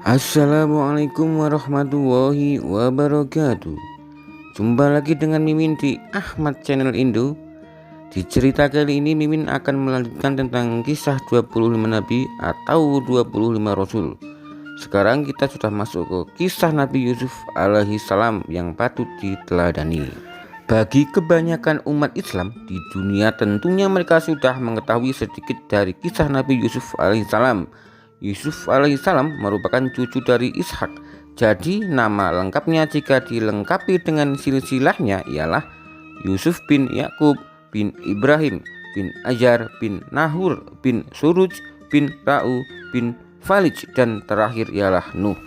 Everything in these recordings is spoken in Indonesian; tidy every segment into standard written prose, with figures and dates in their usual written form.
Assalamualaikum warahmatullahi wabarakatuh. Jumpa lagi dengan Mimin di Ahmad Channel Indo. Di cerita kali ini Mimin akan melanjutkan tentang kisah 25 Nabi atau 25 Rasul. Sekarang kita sudah masuk ke kisah Nabi Yusuf alaihi salam yang patut diteladani. Bagi kebanyakan umat Islam di dunia, tentunya mereka sudah mengetahui sedikit dari kisah Nabi Yusuf alaihi salam. Yusuf alaihissalam merupakan cucu dari Ishak. Jadi nama lengkapnya jika dilengkapi dengan silsilahnya ialah Yusuf bin Yakub bin Ibrahim bin Ajar bin Nahur bin Suruj bin Ra'u bin Falij, dan terakhir ialah Nuh.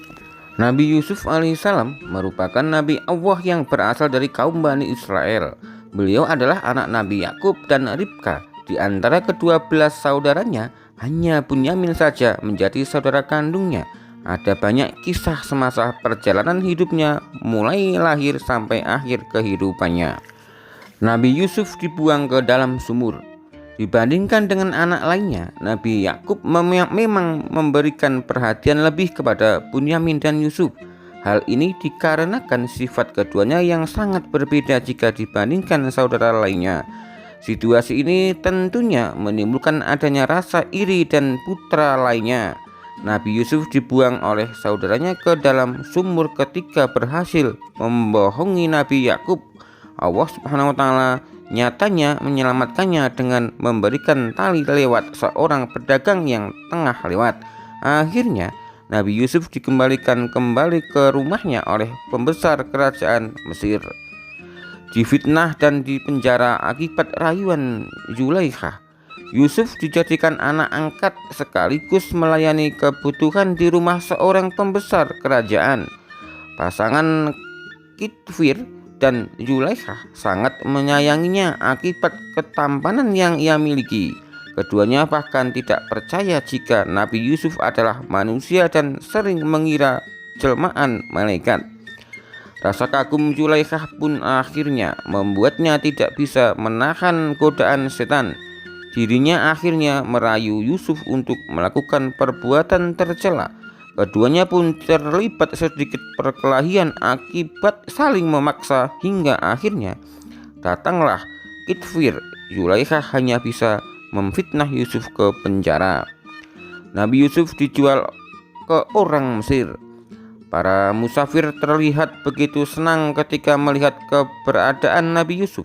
Nabi Yusuf alaihissalam merupakan Nabi Allah yang berasal dari kaum Bani Israel. Beliau adalah anak Nabi Yakub dan Ribka. Di antara kedua belas saudaranya, hanya Bunyamin saja menjadi saudara kandungnya. Ada banyak kisah semasa perjalanan hidupnya mulai lahir sampai akhir kehidupannya. Nabi Yusuf dibuang ke dalam sumur. Dibandingkan dengan anak lainnya, Nabi Yakub memang memberikan perhatian lebih kepada Bunyamin dan Yusuf. Hal ini dikarenakan sifat keduanya yang sangat berbeda jika dibandingkan saudara lainnya. Situasi ini tentunya menimbulkan adanya rasa iri dan putra lainnya. Nabi Yusuf dibuang oleh saudaranya ke dalam sumur ketika berhasil membohongi Nabi Yakub. Allah Subhanahu wa taala nyatanya menyelamatkannya dengan memberikan tali lewat seorang pedagang yang tengah lewat. Akhirnya Nabi Yusuf dikembalikan kembali ke rumahnya oleh pembesar kerajaan Mesir. Difitnah dan dipenjara akibat rayuan Zulaikha, Yusuf dijadikan anak angkat sekaligus melayani kebutuhan di rumah seorang pembesar kerajaan. Pasangan Kitfir dan Zulaikha sangat menyayanginya akibat ketampanan yang ia miliki. Keduanya bahkan tidak percaya jika Nabi Yusuf adalah manusia dan sering mengira jelmaan malaikat. Rasa kagum Zulaikha pun akhirnya membuatnya tidak bisa menahan godaan setan. Dirinya akhirnya merayu Yusuf untuk melakukan perbuatan tercela. Keduanya pun terlibat sedikit perkelahian akibat saling memaksa hingga akhirnya datanglah Kitfir. Zulaikha hanya bisa memfitnah Yusuf ke penjara. Nabi Yusuf dijual ke orang Mesir. Para musafir terlihat begitu senang ketika melihat keberadaan Nabi Yusuf.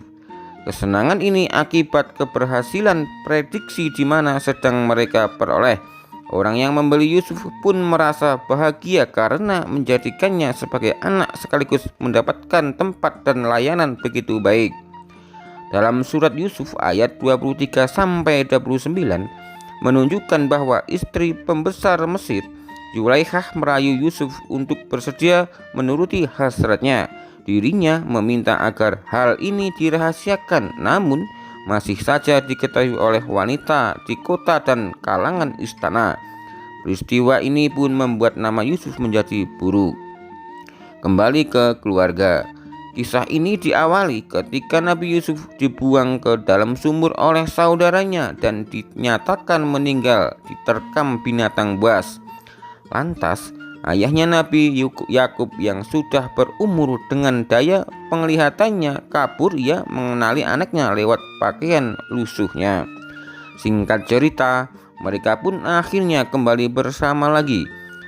Kesenangan ini akibat keberhasilan prediksi di mana sedang mereka peroleh. Orang yang membeli Yusuf pun merasa bahagia karena menjadikannya sebagai anak sekaligus mendapatkan tempat dan layanan begitu baik. Dalam surat Yusuf ayat 23 sampai 29 menunjukkan bahwa istri pembesar Mesir Zulaikha merayu Yusuf untuk bersedia menuruti hasratnya. Dirinya meminta agar hal ini dirahasiakan, namun masih saja diketahui oleh wanita di kota dan kalangan istana. Peristiwa ini pun membuat nama Yusuf menjadi buruk. Kembali ke keluarga. Kisah ini diawali ketika Nabi Yusuf dibuang ke dalam sumur oleh saudaranya dan dinyatakan meninggal diterkam binatang buas. Lantas ayahnya Nabi Yakub yang sudah berumur dengan daya penglihatannya kabur. Ia mengenali anaknya lewat pakaian lusuhnya. Singkat cerita, mereka pun akhirnya kembali bersama lagi.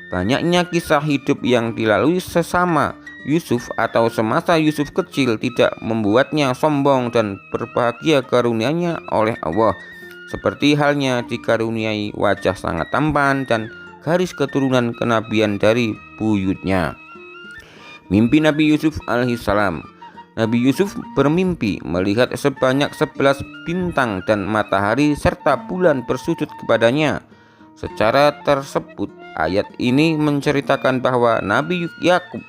Banyaknya kisah hidup yang dilalui sesama Yusuf atau semasa Yusuf kecil tidak membuatnya sombong dan berbahagia karunianya oleh Allah. Seperti halnya dikaruniai wajah sangat tampan dan garis keturunan kenabian dari buyutnya. Mimpi Nabi Yusuf alaihissalam. Nabi Yusuf bermimpi melihat sebanyak 11 bintang dan matahari serta bulan bersujud kepadanya. Secara tersebut, ayat ini menceritakan bahwa Nabi Yakub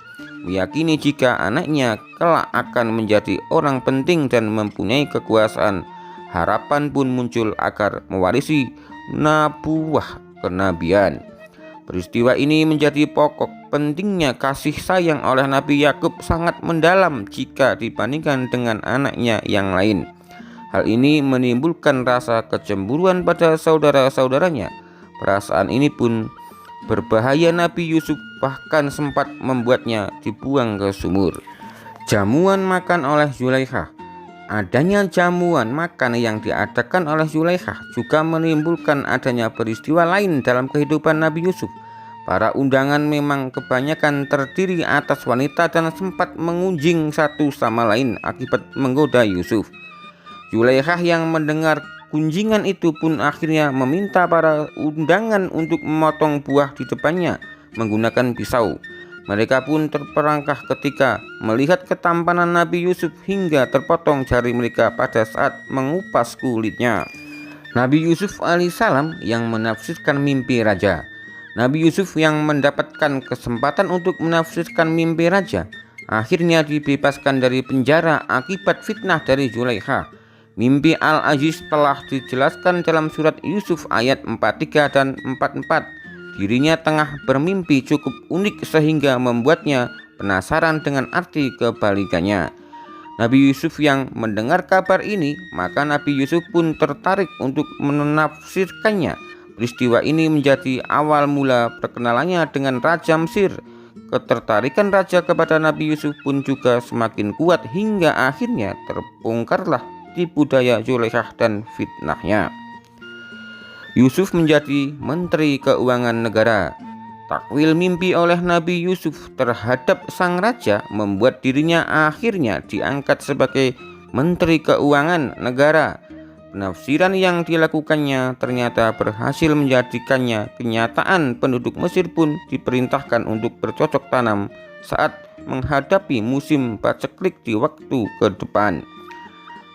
meyakini jika anaknya kelak akan menjadi orang penting dan mempunyai kekuasaan. Harapan pun muncul agar mewarisi nabuwah kenabian. Peristiwa ini menjadi pokok pentingnya kasih sayang oleh Nabi Yakub sangat mendalam jika dibandingkan dengan anaknya yang lain. Hal ini menimbulkan rasa kecemburuan pada saudara-saudaranya. Perasaan ini pun berbahaya Nabi Yusuf bahkan sempat membuatnya dibuang ke sumur. Jamuan makan oleh Zulaikha. Adanya jamuan makan yang diadakan oleh Zulaikha juga menimbulkan adanya peristiwa lain dalam kehidupan Nabi Yusuf. Para undangan memang kebanyakan terdiri atas wanita dan sempat mengunjing satu sama lain akibat menggoda Yusuf. Zulaikha yang mendengar kunjingan itu pun akhirnya meminta para undangan untuk memotong buah di depannya menggunakan pisau. Mereka pun terperangkah ketika melihat ketampanan Nabi Yusuf hingga terpotong jari mereka pada saat mengupas kulitnya. Nabi Yusuf alaihissalam yang menafsirkan mimpi raja. Nabi Yusuf yang mendapatkan kesempatan untuk menafsirkan mimpi raja akhirnya dibebaskan dari penjara akibat fitnah dari Zulaikha. Mimpi Al-Aziz telah dijelaskan dalam surat Yusuf ayat 43 dan 44. Dirinya tengah bermimpi cukup unik sehingga membuatnya penasaran dengan arti kebalikannya. Nabi Yusuf yang mendengar kabar ini, maka Nabi Yusuf pun tertarik untuk menafsirkannya. Peristiwa ini menjadi awal mula perkenalannya dengan Raja Mesir. Ketertarikan raja kepada Nabi Yusuf pun juga semakin kuat hingga akhirnya terbongkarlah tipu daya Zulaikha dan fitnahnya. Yusuf menjadi Menteri Keuangan Negara. Takwil mimpi oleh Nabi Yusuf terhadap sang raja membuat dirinya akhirnya diangkat sebagai Menteri Keuangan Negara. Penafsiran yang dilakukannya ternyata berhasil menjadikannya kenyataan. Penduduk Mesir pun diperintahkan untuk bercocok tanam saat menghadapi musim paceklik di waktu ke depan.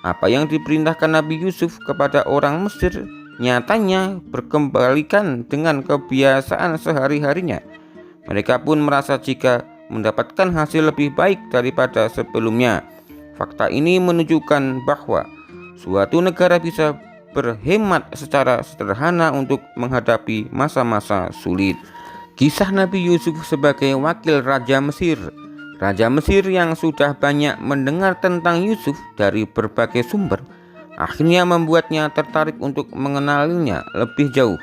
Apa yang diperintahkan Nabi Yusuf kepada orang Mesir nyatanya berkembalikan dengan kebiasaan sehari-harinya. Mereka pun merasa jika mendapatkan hasil lebih baik daripada sebelumnya. Fakta ini menunjukkan bahwa suatu negara bisa berhemat secara sederhana untuk menghadapi masa-masa sulit. Kisah Nabi Yusuf sebagai wakil Raja Mesir. Raja Mesir yang sudah banyak mendengar tentang Yusuf dari berbagai sumber akhirnya membuatnya tertarik untuk mengenalinya lebih jauh.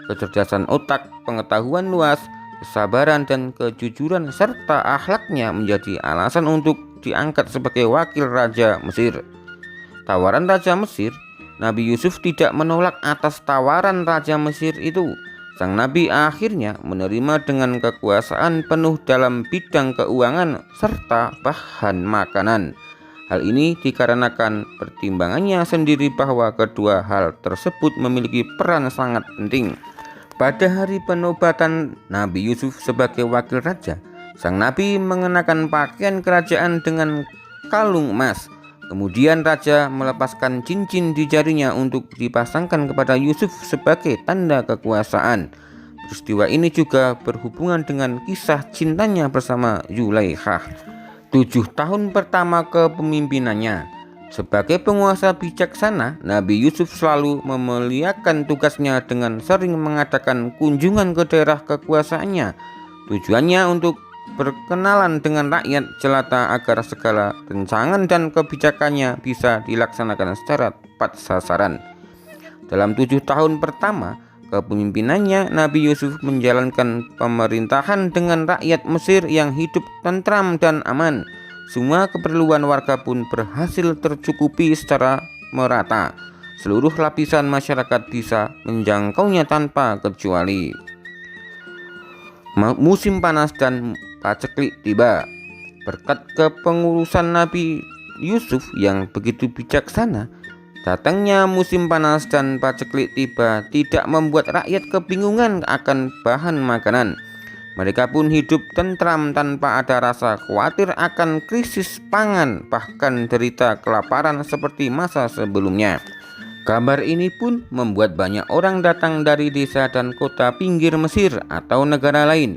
Kecerdasan otak, pengetahuan luas, kesabaran dan kejujuran serta akhlaknya menjadi alasan untuk diangkat sebagai wakil Raja Mesir. Tawaran Raja Mesir, Nabi Yusuf tidak menolak atas tawaran Raja Mesir itu. Sang Nabi akhirnya menerima dengan kekuasaan penuh dalam bidang keuangan serta bahan makanan. Hal ini dikarenakan pertimbangannya sendiri bahwa kedua hal tersebut memiliki peran sangat penting. Pada hari penobatan Nabi Yusuf sebagai wakil raja, sang Nabi mengenakan pakaian kerajaan dengan kalung emas. Kemudian raja melepaskan cincin di jarinya untuk dipasangkan kepada Yusuf sebagai tanda kekuasaan. Peristiwa ini juga berhubungan dengan kisah cintanya bersama Zulaikha. 7 tahun pertama kepemimpinannya sebagai penguasa bijaksana, Nabi Yusuf selalu memuliakan tugasnya dengan sering mengadakan kunjungan ke daerah kekuasaannya. Tujuannya untuk berkenalan dengan rakyat jelata agar segala rancangan dan kebijakannya bisa dilaksanakan secara tepat sasaran. Dalam 7 tahun pertama kepemimpinannya, Nabi Yusuf menjalankan pemerintahan dengan rakyat Mesir yang hidup tentram dan aman. Semua keperluan warga pun berhasil tercukupi secara merata. Seluruh lapisan masyarakat bisa menjangkaunya tanpa kecuali. Musim panas dan paceklik tiba. Berkat kepengurusan Nabi Yusuf yang begitu bijaksana, datangnya musim panas dan paceklik tiba tidak membuat rakyat kebingungan akan bahan makanan. Mereka pun hidup tentram tanpa ada rasa khawatir akan krisis pangan, bahkan derita kelaparan seperti masa sebelumnya. Kabar ini pun membuat banyak orang datang dari desa dan kota pinggir Mesir atau negara lain.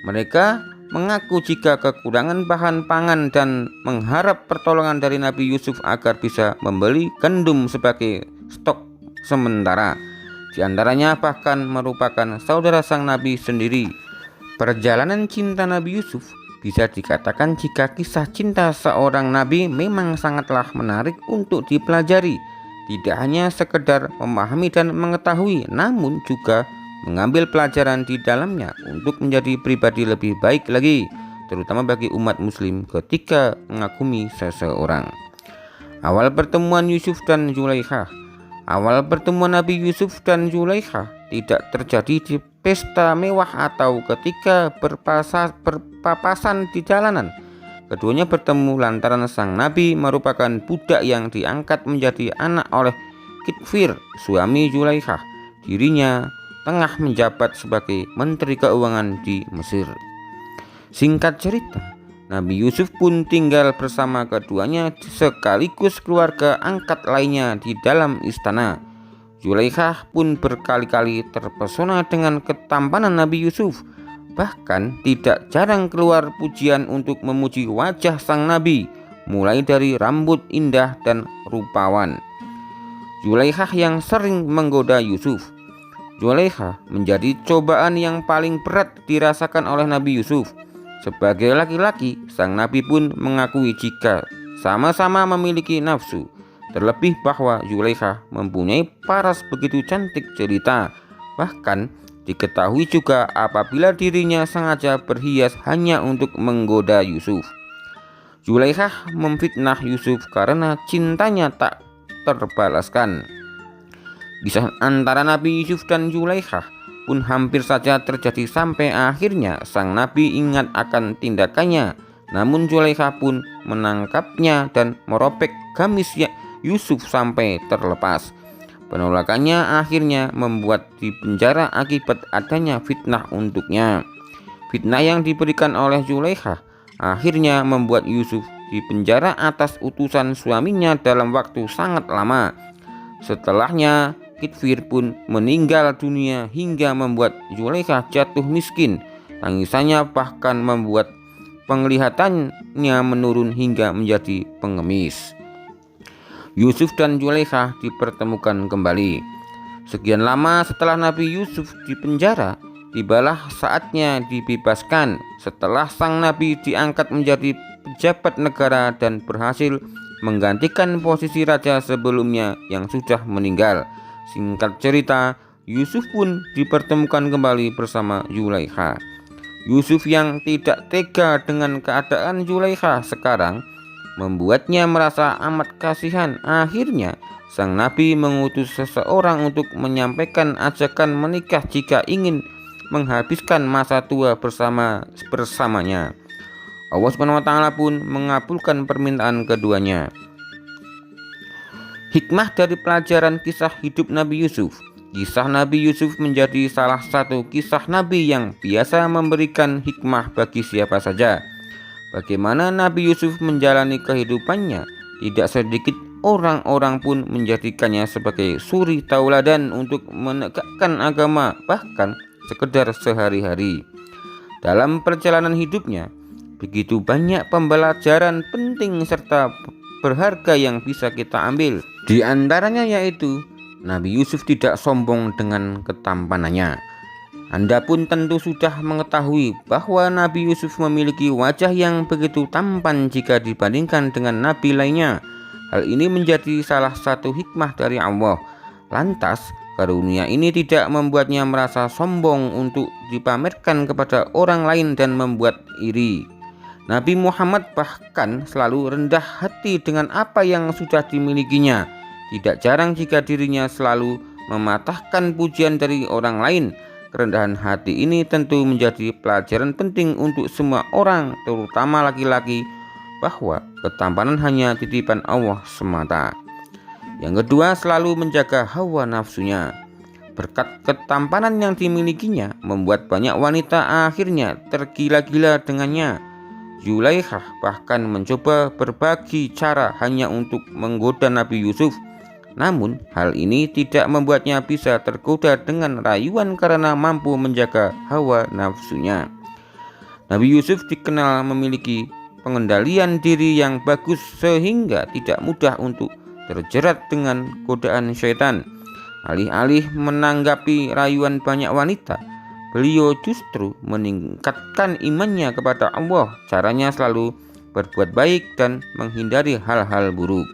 Mereka mengaku jika kekurangan bahan pangan dan mengharap pertolongan dari Nabi Yusuf agar bisa membeli gandum sebagai stok sementara. Di antaranya bahkan merupakan saudara sang Nabi sendiri. Perjalanan cinta Nabi Yusuf bisa dikatakan jika kisah cinta seorang Nabi memang sangatlah menarik untuk dipelajari. Tidak hanya sekedar memahami dan mengetahui, namun juga mengambil pelajaran di dalamnya untuk menjadi pribadi lebih baik lagi, terutama bagi umat muslim ketika mengagumi seseorang. Awal pertemuan Yusuf dan Zulaikha. Awal pertemuan Nabi Yusuf dan Zulaikha tidak terjadi di pesta mewah atau ketika berpapasan di jalanan. Keduanya bertemu lantaran sang Nabi merupakan budak yang diangkat menjadi anak oleh Kitfir, suami Zulaikha. Dirinya tengah menjabat sebagai Menteri Keuangan di Mesir. Singkat cerita, Nabi Yusuf pun tinggal bersama keduanya sekaligus keluarga angkat lainnya di dalam istana. Zulaikha pun berkali-kali terpesona dengan ketampanan Nabi Yusuf. Bahkan tidak jarang keluar pujian untuk memuji wajah sang Nabi, mulai dari rambut indah dan rupawan. Zulaikha yang sering menggoda Yusuf. Zulaikha menjadi cobaan yang paling berat dirasakan oleh Nabi Yusuf. Sebagai laki-laki, sang Nabi pun mengakui jika sama-sama memiliki nafsu. Terlebih bahwa Zulaikha mempunyai paras begitu cantik jelita. Bahkan diketahui juga apabila dirinya sengaja berhias hanya untuk menggoda Yusuf. Zulaikha memfitnah Yusuf karena cintanya tak terbalaskan. Kisah antara Nabi Yusuf dan Zulaikha pun hampir saja terjadi sampai akhirnya sang Nabi ingat akan tindakannya. Namun Zulaikha pun menangkapnya dan merobek gamis Yusuf sampai terlepas. Penolakannya akhirnya membuat dipenjara akibat adanya fitnah untuknya. Fitnah yang diberikan oleh Zulaikha akhirnya membuat Yusuf dipenjara atas utusan suaminya dalam waktu sangat lama. Setelahnya Kitfir pun meninggal dunia hingga membuat Zulaikha jatuh miskin. Tangisannya bahkan membuat penglihatannya menurun hingga menjadi pengemis. Yusuf dan Zulaikha dipertemukan kembali. Sekian lama setelah Nabi Yusuf dipenjara, tibalah saatnya dibebaskan setelah sang Nabi diangkat menjadi pejabat negara dan berhasil menggantikan posisi raja sebelumnya yang sudah meninggal. Singkat cerita, Yusuf pun dipertemukan kembali bersama Zulaikha. Yusuf yang tidak tega dengan keadaan Zulaikha sekarang membuatnya merasa amat kasihan. Akhirnya sang Nabi mengutus seseorang untuk menyampaikan ajakan menikah jika ingin menghabiskan masa tua bersamanya. Allah SWT pun mengabulkan permintaan keduanya. Hikmah dari pelajaran kisah hidup Nabi Yusuf. Kisah Nabi Yusuf menjadi salah satu kisah Nabi yang biasa memberikan hikmah bagi siapa saja. Bagaimana Nabi Yusuf menjalani kehidupannya, tidak sedikit orang-orang pun menjadikannya sebagai suri tauladan untuk menegakkan agama, bahkan sekedar sehari-hari. Dalam perjalanan hidupnya, begitu banyak pembelajaran penting serta berharga yang bisa kita ambil. Di antaranya yaitu Nabi Yusuf tidak sombong dengan ketampanannya. Anda pun tentu sudah mengetahui bahwa Nabi Yusuf memiliki wajah yang begitu tampan jika dibandingkan dengan nabi lainnya. Hal ini menjadi salah satu hikmah dari Allah. Lantas, karunia ini tidak membuatnya merasa sombong untuk dipamerkan kepada orang lain dan membuat iri. Nabi Muhammad bahkan selalu rendah hati dengan apa yang sudah dimilikinya. Tidak jarang jika dirinya selalu mematahkan pujian dari orang lain. Kerendahan hati ini tentu menjadi pelajaran penting untuk semua orang, terutama laki-laki, bahwa ketampanan hanya titipan Allah semata. Yang kedua, selalu menjaga hawa nafsunya. Berkat ketampanan yang dimilikinya, membuat banyak wanita akhirnya tergila-gila dengannya. Zulaikha bahkan mencoba berbagai cara hanya untuk menggoda Nabi Yusuf. Namun hal ini tidak membuatnya bisa tergoda dengan rayuan karena mampu menjaga hawa nafsunya. Nabi Yusuf dikenal memiliki pengendalian diri yang bagus sehingga tidak mudah untuk terjerat dengan godaan syaitan. Alih-alih menanggapi rayuan banyak wanita, beliau justru meningkatkan imannya kepada Allah. Caranya selalu berbuat baik dan menghindari hal-hal buruk.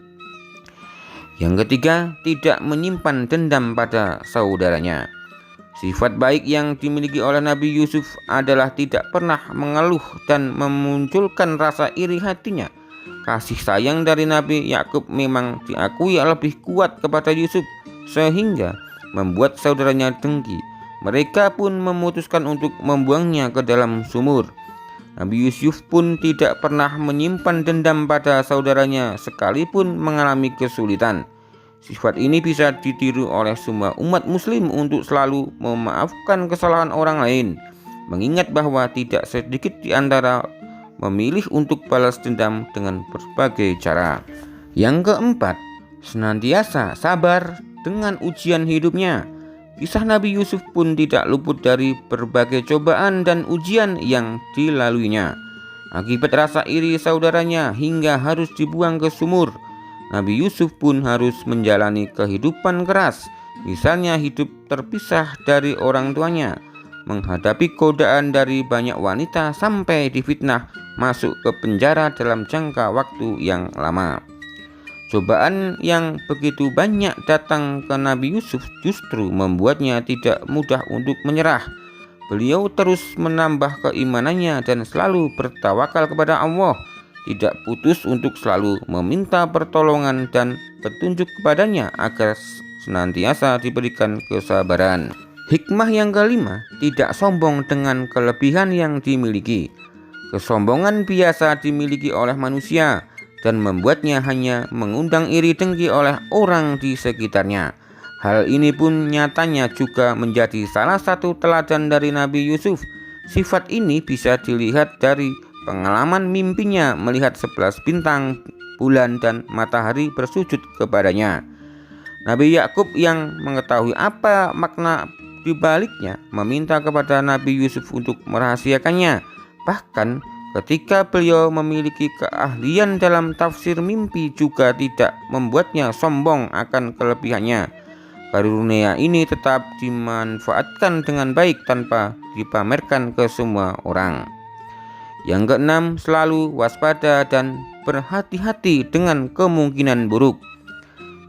Yang ketiga, tidak menyimpan dendam pada saudaranya. Sifat baik yang dimiliki oleh Nabi Yusuf adalah tidak pernah mengeluh dan memunculkan rasa iri hatinya. Kasih sayang dari Nabi Yakub memang diakui lebih kuat kepada Yusuf sehingga membuat saudaranya dengki. Mereka pun memutuskan untuk membuangnya ke dalam sumur. Nabi Yusuf pun tidak pernah menyimpan dendam pada saudaranya sekalipun mengalami kesulitan. Sifat ini bisa ditiru oleh semua umat muslim untuk selalu memaafkan kesalahan orang lain, mengingat bahwa tidak sedikit di antara memilih untuk balas dendam dengan berbagai cara. Yang keempat, senantiasa sabar dengan ujian hidupnya. Kisah Nabi Yusuf pun tidak luput dari berbagai cobaan dan ujian yang dilaluinya. Akibat rasa iri saudaranya hingga harus dibuang ke sumur, Nabi Yusuf pun harus menjalani kehidupan keras. Misalnya hidup terpisah dari orang tuanya, menghadapi godaan dari banyak wanita sampai difitnah masuk ke penjara dalam jangka waktu yang lama. Cobaan yang begitu banyak datang ke Nabi Yusuf justru membuatnya tidak mudah untuk menyerah. Beliau terus menambah keimanannya dan selalu bertawakal kepada Allah, tidak putus untuk selalu meminta pertolongan dan petunjuk kepadanya agar senantiasa diberikan kesabaran. Hikmah yang kelima, tidak sombong dengan kelebihan yang dimiliki. Kesombongan biasa dimiliki oleh manusia dan membuatnya hanya mengundang iri dengki oleh orang di sekitarnya. Hal ini pun nyatanya juga menjadi salah satu teladan dari Nabi Yusuf. Sifat ini bisa dilihat dari pengalaman mimpinya melihat 11 bintang, bulan, dan matahari bersujud kepadanya. Nabi Yakub yang mengetahui apa makna dibaliknya meminta kepada Nabi Yusuf untuk merahasiakannya. Bahkan ketika beliau memiliki keahlian dalam tafsir mimpi juga tidak membuatnya sombong akan kelebihannya. Karunia ini tetap dimanfaatkan dengan baik tanpa dipamerkan ke semua orang. Yang keenam, selalu waspada dan berhati-hati dengan kemungkinan buruk.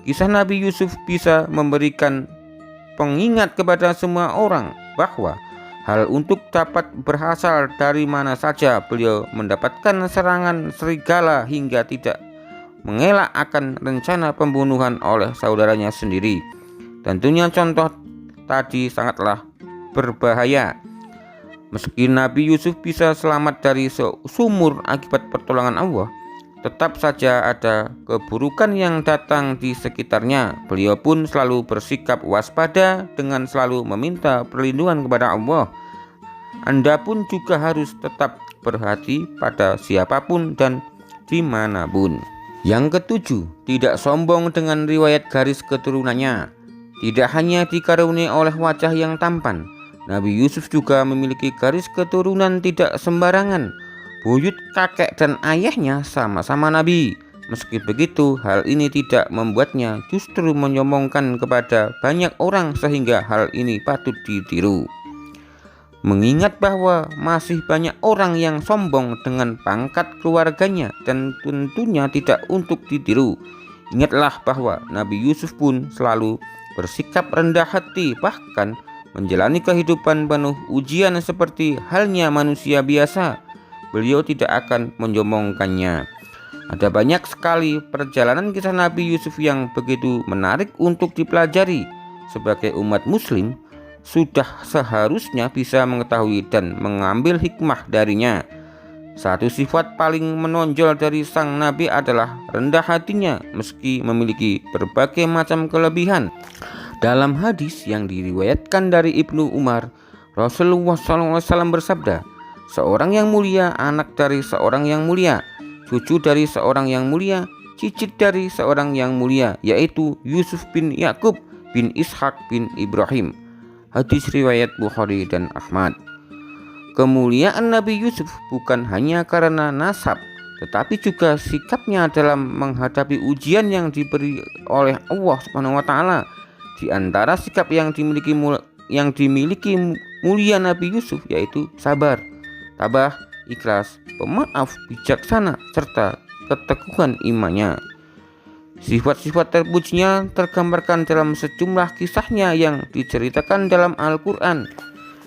Kisah Nabi Yusuf bisa memberikan pengingat kepada semua orang bahwa hal untuk dapat berasal dari mana saja. Beliau mendapatkan serangan serigala hingga tidak mengelak akan rencana pembunuhan oleh saudaranya sendiri. Tentunya contoh tadi sangatlah berbahaya. Meski Nabi Yusuf bisa selamat dari sumur akibat pertolongan Allah, tetap saja ada keburukan yang datang di sekitarnya. Beliau pun selalu bersikap waspada dengan selalu meminta perlindungan kepada Allah. Anda pun juga harus tetap berhati pada siapapun dan dimanapun. Yang ketujuh, tidak sombong dengan riwayat garis keturunannya. Tidak hanya dikaruniai oleh wajah yang tampan, Nabi Yusuf juga memiliki garis keturunan tidak sembarangan. Buyut kakek dan ayahnya sama-sama nabi. Meski begitu, hal ini tidak membuatnya justru menyombongkan kepada banyak orang sehingga hal ini patut ditiru. Mengingat bahwa masih banyak orang yang sombong dengan pangkat keluarganya dan tentunya tidak untuk ditiru. Ingatlah bahwa Nabi Yusuf pun selalu bersikap rendah hati, bahkan menjalani kehidupan penuh ujian seperti halnya manusia biasa. Beliau tidak akan menyombongkannya. Ada banyak sekali perjalanan kisah Nabi Yusuf yang begitu menarik untuk dipelajari. Sebagai umat muslim, sudah seharusnya bisa mengetahui dan mengambil hikmah darinya. Satu sifat paling menonjol dari sang Nabi adalah rendah hatinya meski memiliki berbagai macam kelebihan. Dalam hadis yang diriwayatkan dari Ibnu Umar, Rasulullah SAW bersabda, "Seorang yang mulia, anak dari seorang yang mulia, cucu dari seorang yang mulia, cicit dari seorang yang mulia, yaitu Yusuf bin Yakub bin Ishak bin Ibrahim." Hadis riwayat Bukhari dan Ahmad. Kemuliaan Nabi Yusuf bukan hanya karena nasab, tetapi juga sikapnya dalam menghadapi ujian yang diberi oleh Allah SWT. Di antara sikap yang dimiliki mulia Nabi Yusuf yaitu sabar, tabah, ikhlas, pemaaf, bijaksana, serta keteguhan imannya. Sifat-sifat terpujinya tergambarkan dalam sejumlah kisahnya yang diceritakan dalam Al-Quran,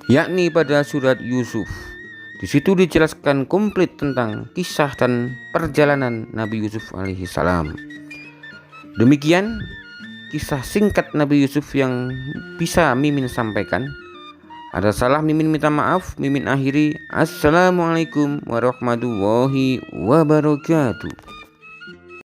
yakni pada surat Yusuf. Di situ dijelaskan komplit tentang kisah dan perjalanan Nabi Yusuf alaihissalam. Demikian kisah singkat Nabi Yusuf yang bisa Mimin sampaikan. Ada salah Mimin minta maaf. Mimin akhiri. Assalamualaikum warahmatullahi wabarakatuh.